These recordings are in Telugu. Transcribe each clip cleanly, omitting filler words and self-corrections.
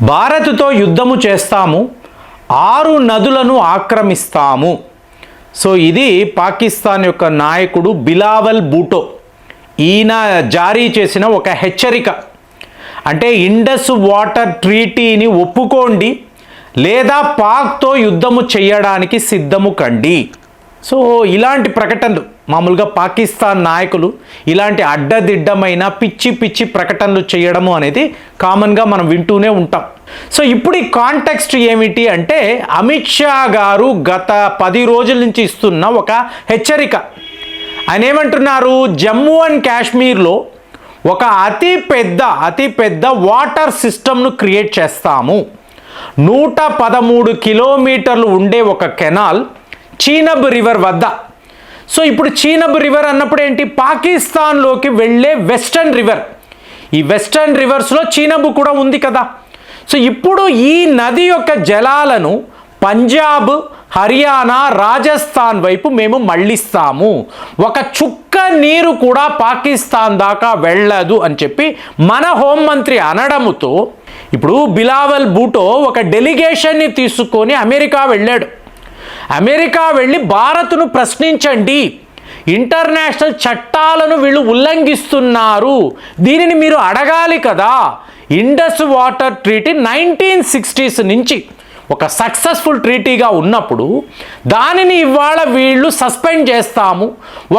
భారత్తో యుద్ధము చేస్తాము, 6 నదులను ఆక్రమిస్తాము. సో ఇది పాకిస్తాన్ యొక్క నాయకుడు బిలావల్ భూటో ఈయన జారీ చేసిన ఒక హెచ్చరిక. అంటే ఇండస్ వాటర్ ట్రీటీని ఒప్పుకోండి లేదా పాక్తో యుద్ధము చేయడానికి సిద్ధము కండి. సో ఇలాంటి ప్రకటనలు మామూలుగా పాకిస్తాన్ నాయకులు ఇలాంటి అడ్డదిడ్డమైన పిచ్చి పిచ్చి ప్రకటనలు చేయడము అనేది కామన్గా మనం వింటూనే ఉంటాం. సో ఇప్పుడు ఈ కాంటెక్స్ట్ ఏమిటి అంటే అమిత్ షా గారు గత 10 రోజుల నుంచి ఇస్తున్న ఒక హెచ్చరిక. ఆయన ఏమంటున్నారు, జమ్మూ అండ్ కాశ్మీర్లో ఒక అతిపెద్ద వాటర్ సిస్టమ్ను క్రియేట్ చేస్తాము. 113 కిలోమీటర్లు ఉండే ఒక కెనాల్ చీనబ్ రివర్ వద్ద. సో ఇప్పుడు చీనబ్ రివర్ అన్నప్పుడు ఏంటి, పాకిస్తాన్లోకి వెళ్ళే వెస్టర్న్ రివర్. ఈ వెస్టర్న్ రివర్స్లో చీనబ్ కూడా ఉంది కదా. సో ఇప్పుడు ఈ నది యొక్క జలాలను పంజాబ్, హర్యానా, రాజస్థాన్ వైపు మేము మళ్ళిస్తాము. ఒక చుక్క నీరు కూడా పాకిస్తాన్ దాకా వెళ్ళదు అని చెప్పి మన హోంమంత్రి అనడముతో ఇప్పుడు బిలావల్ భూటో ఒక డెలిగేషన్ని తీసుకొని అమెరికా వెళ్ళాడు. అమెరికా వెళ్ళి భారత్ను ప్రశ్నించండి, ఇంటర్నేషనల్ చట్టాలను వీళ్ళు ఉల్లంఘిస్తున్నారు, దీనిని మీరు అడగాలి కదా. ఇండస్ వాటర్ ట్రీటీ 1960s నుంచి ఒక సక్సెస్ఫుల్ ట్రీటీగా ఉన్నప్పుడు దానిని ఇవాళ వీళ్ళు సస్పెండ్ చేస్తాము,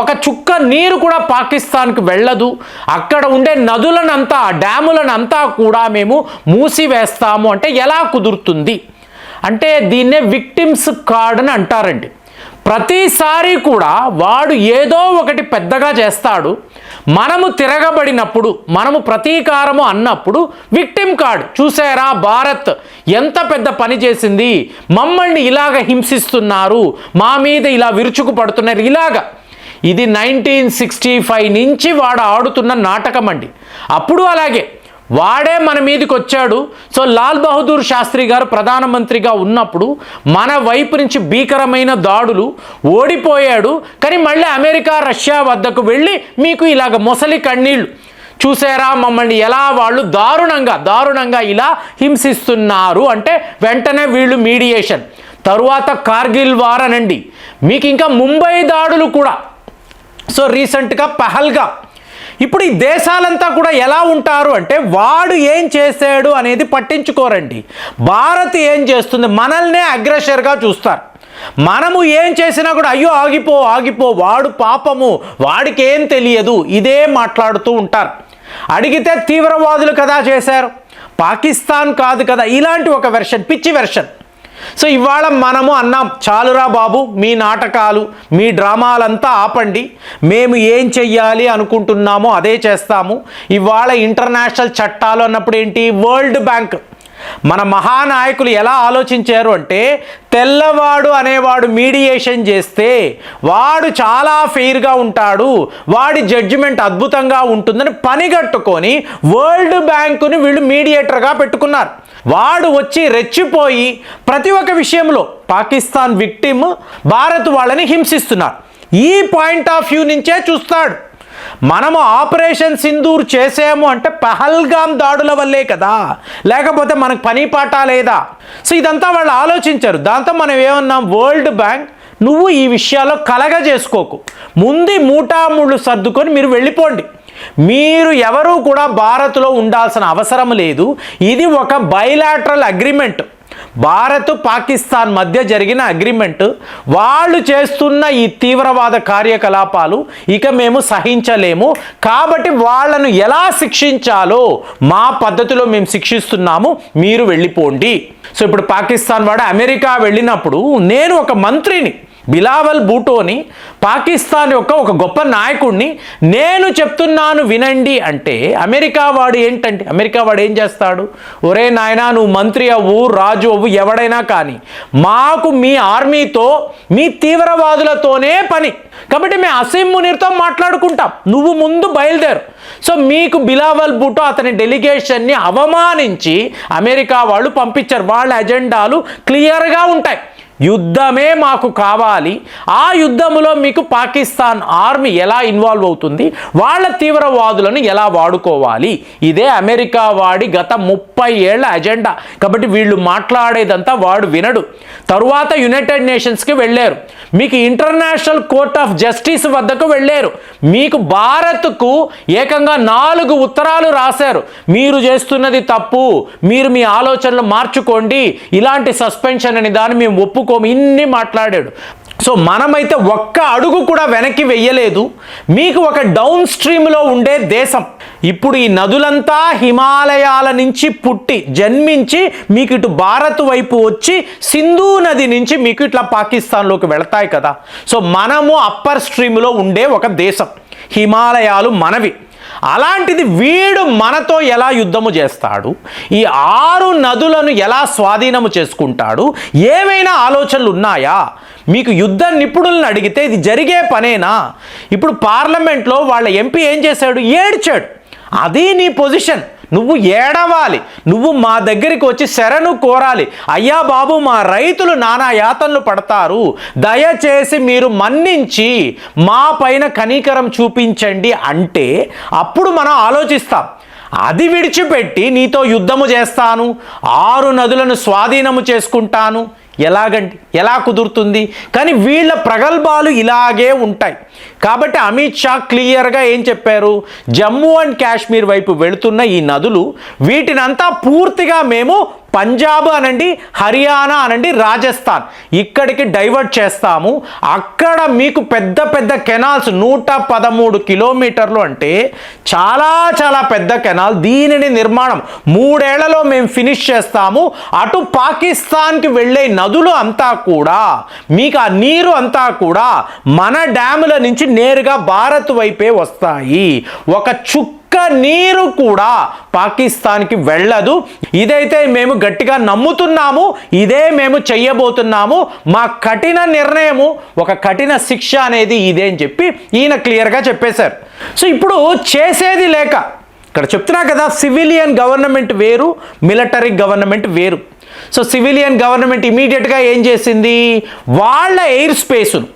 ఒక చుక్క నీరు కూడా పాకిస్తాన్కి వెళ్ళదు, అక్కడ ఉండే నదులనంతా డ్యాములనంతా కూడా మేము మూసివేస్తాము అంటే ఎలా కుదురుతుంది? అంటే దీన్నే విక్టిమ్స్ కార్డ్ అని అంటారండి. ప్రతిసారి కూడా వాడు ఏదో ఒకటి పెద్దగా చేస్తాడు, మనము తిరగబడినప్పుడు, మనము ప్రతీకారము అన్నప్పుడు విక్టిమ్ కార్డ్, చూసారా భారత్ ఎంత పెద్ద పని చేసింది, మమ్మల్ని ఇలాగ హింసిస్తున్నారు, మా మీద ఇలా విరుచుకు పడుతున్నారు, ఇలాగా. ఇది 1965 నుంచి వాడు ఆడుతున్న నాటకం అండి. అప్పుడు అలాగే వాడే మన మీదకి వచ్చాడు. సో లాల్ బహదూర్ శాస్త్రి గారు ప్రధానమంత్రిగా ఉన్నప్పుడు మన వైపు నుంచి భీకరమైన దాడులు, ఓడిపోయాడు. కానీ మళ్ళీ అమెరికా, రష్యా వద్దకు వెళ్ళి మీకు ఇలాగ మొసలి కన్నీళ్ళు, చూసారా మమ్మల్ని ఎలా వాళ్ళు దారుణంగా ఇలా హింసిస్తున్నారు అంటే వెంటనే వీళ్ళు మీడియేషన్. తరువాత కార్గిల్ వార్ అనండి, మీకు ఇంకా ముంబై దాడులు కూడా. సో రీసెంట్గా పహల్గా. ఇప్పుడు ఈ దేశాలంతా కూడా ఎలా ఉంటారు అంటే వాడు ఏం చేశాడు అనేది పట్టించుకోరండి. భారత్ ఏం చేస్తుంది, మనల్నే అగ్రెసర్గా చూస్తారు. మనము ఏం చేసినా కూడా అయ్యో ఆగిపో వాడు పాపము, వాడికి ఏం తెలియదు, ఇదే మాట్లాడుతూ ఉంటారు. అడిగితే తీవ్రవాదులు కదా చేశారు, పాకిస్తాన్ కాదు కదా, ఇలాంటి ఒక వెర్షన్, పిచ్చి వెర్షన్. సో ఇవాళ మనము అన్నాం, చాలురా బాబు మీ నాటకాలు, మీ డ్రామాలంతా ఆపండి, మేము ఏం చెయ్యాలి అనుకుంటున్నామో అదే చేస్తాము. ఇవాళ ఇంటర్నేషనల్ చట్టాలు అన్నప్పుడు ఏంటి, వరల్డ్ బ్యాంక్ మన మహానాయకులు ఎలా ఆలోచించారు అంటే తెల్లవాడు అనేవాడు మీడియేషన్ చేస్తే వాడు చాలా ఫెయిర్గా ఉంటాడు, వాడి జడ్జిమెంట్ అద్భుతంగా ఉంటుందని పనిగట్టుకొని వరల్డ్ బ్యాంకుని వీళ్ళు మీడియేటర్గా పెట్టుకున్నారు. వాడు వచ్చి రెచ్చిపోయి ప్రతి ఒక్క విషయంలో పాకిస్తాన్ విక్టిమ్, భారత్ వాళ్ళని హింసిస్తున్నారు. ఈ పాయింట్ ఆఫ్ వ్యూ నుంచే చూస్తాడు. మనము ఆపరేషన్ సింధూర్ చేసాము అంటే పహల్గామ్ దాడుల వల్లే కదా, లేకపోతే మనకు పని పాట లేదా? సో ఇదంతా వాళ్ళు ఆలోచించారు. దాంతో మనం ఏమన్నాం, వరల్డ్ బ్యాంక్ నువ్వు ఈ విషయాల్లో కలగజేసుకోకు, ముందు మూటాముళ్ళు సర్దుకొని మీరు వెళ్ళిపోండి, మీరు ఎవరూ కూడా భారత్లో ఉండాల్సిన అవసరం లేదు. ఇది ఒక బైలాటరల్ అగ్రిమెంట్, భారత్ పాకిస్తాన్ మధ్య జరిగిన అగ్రిమెంట్. వాళ్ళు చేస్తున్న ఈ తీవ్రవాద కార్యకలాపాలు ఇక మేము సహించలేము, కాబట్టి వాళ్ళను ఎలా శిక్షించాలో మా పద్ధతిలో మేము శిక్షిస్తున్నాము, మీరు వెళ్ళిపోండి. సో ఇప్పుడు పాకిస్తాన్ వాడు అమెరికా వెళ్ళినప్పుడు నేను ఒక మంత్రిని, బిలావల్ భూటోని, పాకిస్తాన్ యొక్క ఒక గొప్ప నాయకుడిని, నేను చెప్తున్నాను వినండి అంటే అమెరికా వాడు ఏంటంటే, అమెరికా వాడు ఏం చేస్తాడు, ఒరే నాయనా నువ్వు మంత్రి అవ్వు, రాజు అవ్వు, ఎవడైనా కానీ మాకు మీ ఆర్మీతో, మీ తీవ్రవాదులతోనే పని, కాబట్టి మేము అసీం మునీర్తో మాట్లాడుకుంటాం, నువ్వు ముందు బయలుదేరు. సో మీకు బిలావల్ భూటో అతని డెలిగేషన్ని అవమానించి అమెరికా వాళ్ళు పంపించారు. వాళ్ళ ఎజెండాలు క్లియర్గా ఉంటాయి. యుద్ధమే మాకు కావాలి, ఆ యుద్ధంలో మీకు పాకిస్తాన్ ఆర్మీ ఎలా ఇన్వాల్వ్ అవుతుంది, వాళ్ళ తీవ్రవాదులను ఎలా వాడుకోవాలి, ఇదే అమెరికా వాడి గత 30 ఏళ్ల అజెండా. కాబట్టి వీళ్ళు మాట్లాడేదంతా వాడు వినడు. తరువాత యునైటెడ్ నేషన్స్కి వెళ్ళారు, మీకు ఇంటర్నేషనల్ కోర్ట్ ఆఫ్ జస్టిస్ వద్దకు వెళ్ళారు, మీకు భారత్కు ఏకంగా 4 ఉత్తరాలు రాశారు, మీరు చేస్తున్నది తప్పు, మీరు మీ ఆలోచనలు మార్చుకోండి, ఇలాంటి సస్పెన్షన్ అని దాన్ని మేము ఒప్పుకోము, ఇన్ని మాట్లాడాడు. సో మనమైతే ఒక్క అడుగు కూడా వెనక్కి వెయ్యలేదు. మీకు ఒక డౌన్ స్ట్రీమ్లో ఉండే దేశం, ఇప్పుడు ఈ నదులంతా హిమాలయాల నుంచి పుట్టి జన్మించి మీకు ఇటు భారత్ వైపు వచ్చి సింధు నది నుంచి మీకు ఇట్లా పాకిస్తాన్లోకి వెళతాయి కదా. సో మనము అప్పర్ స్ట్రీమ్లో ఉండే ఒక దేశం, హిమాలయాలు మనవి. అలాంటిది వీడు మనతో ఎలా యుద్ధము చేస్తాడు, ఈ 6 నదులను ఎలా స్వాధీనము చేసుకుంటాడు, ఏమైనా ఆలోచనలు ఉన్నాయా? మీకు యుద్ధ నిపుణులను అడిగితే ఇది జరిగే పనేనా? ఇప్పుడు పార్లమెంట్లో వాళ్ళ ఎంపీ ఏం చేశాడు? ఏడ్చాడు. అది నీ పొజిషన్, నువ్వు ఏడవాలి, నువ్వు మా దగ్గరికి వచ్చి శరణు కోరాలి, అయ్యా బాబు మా రైతులు నానా యాతనలు పడతారు, దయచేసి మీరు మన్నించి మా పైన కనికరం చూపించండి అంటే అప్పుడు మనం ఆలోచిస్తాం. అది విడిచిపెట్టి నీతో యుద్ధము చేస్తాను, 6 నదులను స్వాధీనము చేసుకుంటాను, ఎలాగండి, ఎలా కుదురుతుంది? కానీ వీళ్ళ ప్రగల్భాలు ఇలాగే ఉంటాయి. కాబట్టి అమిత్ షా క్లియర్గా ఏం చెప్పారు? జమ్మూ అండ్ కాశ్మీర్ వైపు వెళుతున్న ఈ నదులు, వీటినంతా పూర్తిగా మేము పంజాబ్ అనండి, హర్యానా అనండి, రాజస్థాన్ ఇక్కడికి డైవర్ట్ చేస్తాము. అక్కడ మీకు పెద్ద పెద్ద కెనాల్స్ 113 కిలోమీటర్లు అంటే చాలా చాలా పెద్ద కెనాల్, దీనిని నిర్మాణం 3 ఏళ్లలో మేము ఫినిష్ చేస్తాము. అటు పాకిస్తాన్కి వెళ్ళే నదులు అంతా కూడా, మీకు ఆ నీరు అంతా కూడా మన డ్యాముల నుంచి నేరుగా భారత్ వైపే వస్తాయి. ఒక చుక్క నీరు కూడా పాకిస్తాన్కి వెళ్ళదు. ఇదైతే మేము గట్టిగా నమ్ముతున్నాము, ఇదే మేము చెయ్యబోతున్నాము, మా కఠిన నిర్ణయము, ఒక కఠిన శిక్ష అనేది ఇదే అని చెప్పి ఈయన క్లియర్గా చెప్పేశారు. సో ఇప్పుడు చేసేది లేక, ఇక్కడ చెప్తున్నా కదా, సివిలియన్ గవర్నమెంట్ వేరు, మిలిటరీ గవర్నమెంట్ వేరు. సో సివిలియన్ గవర్నమెంట్ ఇమీడియట్గా ఏం చేసింది? వాళ్ళ ఎయిర్ స్పేసును,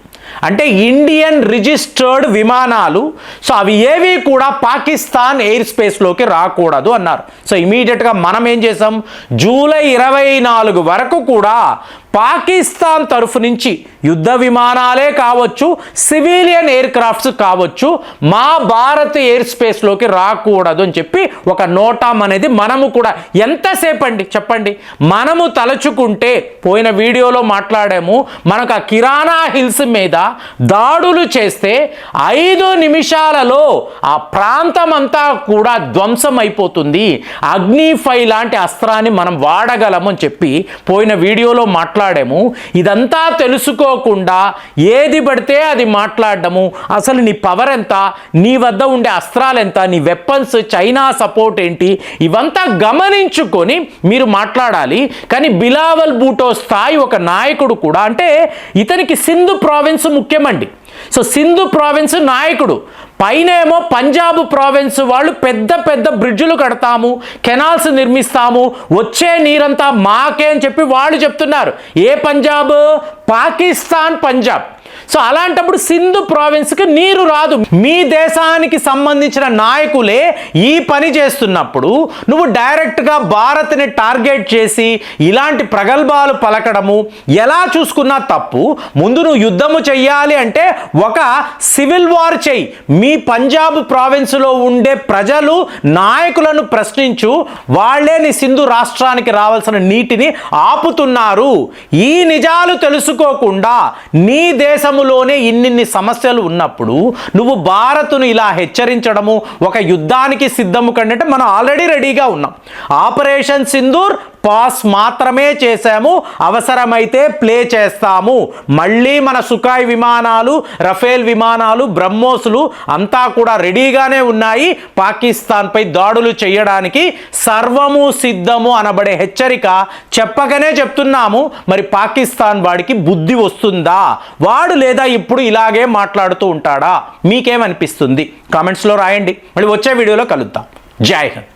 అంటే ఇండియన్ రిజిస్టర్డ్ విమానాలు, సో అవి ఏవి కూడా పాకిస్తాన్ ఎయిర్ స్పేస్లోకి రాకూడదు అన్నారు. సో ఇమీడియట్గా మనం ఏం చేసాం? జూలై 24 వరకు కూడా పాకిస్తాన్ తరఫు నుంచి యుద్ధ విమానాలే కావచ్చు, సివిలియన్ ఎయిర్ క్రాఫ్ట్స్ కావచ్చు, మా భారత్ ఎయిర్ స్పేస్లోకి రాకూడదు అని చెప్పి ఒక నోటాం అనేది మనము కూడా, ఎంతసేపు అండి చెప్పండి, మనము తలుచుకుంటే, పోయిన వీడియోలో మాట్లాడాము, మనకు ఆ కిరాణా హిల్స్ మీద దాడులు చేస్తే 5 నిమిషాలలో ఆ ప్రాంతం అంతా కూడా ధ్వంసం అయిపోతుంది, అగ్నిఫై లాంటి అస్త్రాన్ని మనం వాడగలము అని చెప్పి పోయిన వీడియోలో మాట్లాడాము. ఇదంతా తెలుసుకోకుండా ఏది పడితే అది మాట్లాడడము, అసలు నీ పవర్ ఎంత, నీ వద్ద ఉండే అస్త్రాలు ఎంత, నీ వెపన్స్, చైనా సపోర్ట్ ఏంటి, ఇవంతా గమనించుకొని మీరు మాట్లాడాలి. కానీ బిలావల్ భూటో స్థాయి ఒక నాయకుడు కూడా, అంటే ఇతనికి సింధు ప్రావిన్స్ ముఖ్యమండి. సో సింధు ప్రావిన్స్ నాయకుడు, పైనేమో పంజాబ్ ప్రావిన్స్ వాళ్ళు పెద్ద పెద్ద బ్రిడ్జులు కడతాము, కెనాల్స్ నిర్మిస్తాము, వచ్చే నీరంతా మాకే అని చెప్పి వాళ్ళు చెప్తున్నారు. ఏ పంజాబ్? పాకిస్తాన్ పంజాబ్. సో అలాంటప్పుడు సింధు ప్రావిన్స్కి నీరు రాదు. మీ దేశానికి సంబంధించిన నాయకులే ఈ పని చేస్తున్నప్పుడు నువ్వు డైరెక్ట్గా భారత్ని టార్గెట్ చేసి ఇలాంటి ప్రగల్భాలు పలకడము ఎలా చూసుకున్నా తప్పు. ముందు నువ్వు యుద్ధము చెయ్యాలి అంటే ఒక సివిల్ వార్ చెయ్యి. మీ పంజాబ్ ప్రావిన్స్లో ఉండే ప్రజలు నాయకులను ప్రశ్నించు, వాళ్లే నీ సింధు రాష్ట్రానికి రావాల్సిన నీటిని ఆపుతున్నారు. ఈ నిజాలు తెలుసుకోకుండా నీ దేశములోనే ఇన్నిన్ని సమస్యలు ఉన్నప్పుడు నువ్వు భారత్ను ఇలా హెచ్చరించడము, ఒక యుద్ధానికి సిద్ధము కంటే మనం ఆల్రెడీ రెడీగా ఉన్నాం. ఆపరేషన్ సింధూర్ పాస్ మాత్రమే చేశాము, అవసరమైతే ప్లే చేస్తాము. మళ్ళీ మన సుఖాయ్ విమానాలు, రఫేల్ విమానాలు, బ్రహ్మోస్లు అంతా కూడా రెడీగానే ఉన్నాయి పాకిస్తాన్పై దాడులు చేయడానికి. సర్వము సిద్ధము అనబడే హెచ్చరిక చెప్పకనే చెప్తున్నాము. మరి పాకిస్తాన్ వాడికి బుద్ధి వస్తుందా? వాడు లేదా ఇప్పుడు ఇలాగే మాట్లాడుతూ ఉంటాడా? మీకేమనిపిస్తుంది? కామెంట్స్లో రాయండి. మళ్ళీ వచ్చే వీడియోలో కలుద్దాం. జై హింద్.